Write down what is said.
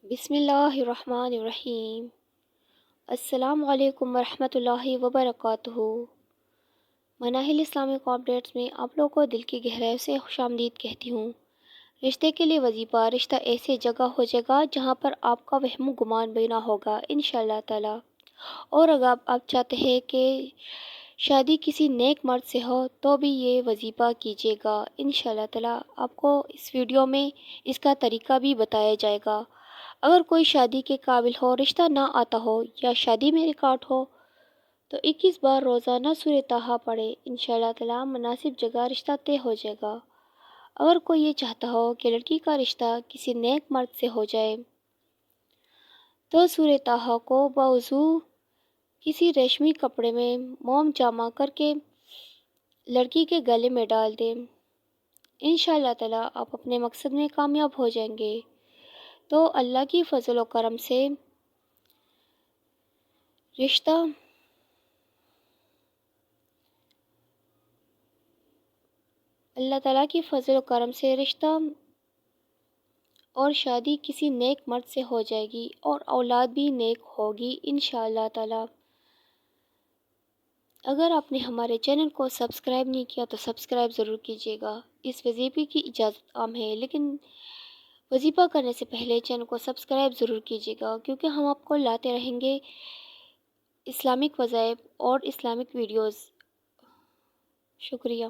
بسم اللہ الرحمن الرحیم۔ السلام علیکم ورحمۃ اللہ وبرکاتہ۔ مناہل اسلامک اپڈیٹس میں آپ لوگوں کو دل کی گہرائی سے خوش آمدید کہتی ہوں۔ رشتے کے لیے وظیفہ، رشتہ ایسے جگہ ہو جائے گا جہاں پر آپ کا وہم و گمان بھی نہ ہوگا انشاءاللہ تعالی۔ اور اگر آپ چاہتے ہیں کہ شادی کسی نیک مرد سے ہو تو بھی یہ وظیفہ کیجیے گا انشاءاللہ تعالی۔ آپ کو اس ویڈیو میں اس کا طریقہ بھی بتایا جائے گا۔ اگر کوئی شادی کے قابل ہو، رشتہ نہ آتا ہو یا شادی میں ریکارڈ ہو تو 21 بار روزانہ سورہ طٰہٰ پڑھے، انشاءاللہ تعالی مناسب جگہ رشتہ طے ہو جائے گا۔ اگر کوئی یہ چاہتا ہو کہ لڑکی کا رشتہ کسی نیک مرد سے ہو جائے تو سورہ طٰہٰ کو بوضو کسی ریشمی کپڑے میں موم جمع کر کے لڑکی کے گلے میں ڈال دیں، انشاءاللہ تعالی آپ اپنے مقصد میں کامیاب ہو جائیں گے۔ تو اللہ کی فضل و کرم سے رشتہ اللہ تعالیٰ کی فضل و کرم سے رشتہ اور شادی کسی نیک مرد سے ہو جائے گی اور اولاد بھی نیک ہوگی انشاءاللہ تعالی۔ اگر آپ نے ہمارے چینل کو سبسکرائب نہیں کیا تو سبسکرائب ضرور کیجیے گا۔ اس وظیفے کی اجازت عام ہے لیکن وظیفہ کرنے سے پہلے چینل کو سبسکرائب ضرور کیجیے گا، کیونکہ ہم آپ کو لاتے رہیں گے اسلامک وظائف اور اسلامک ویڈیوز۔ شکریہ۔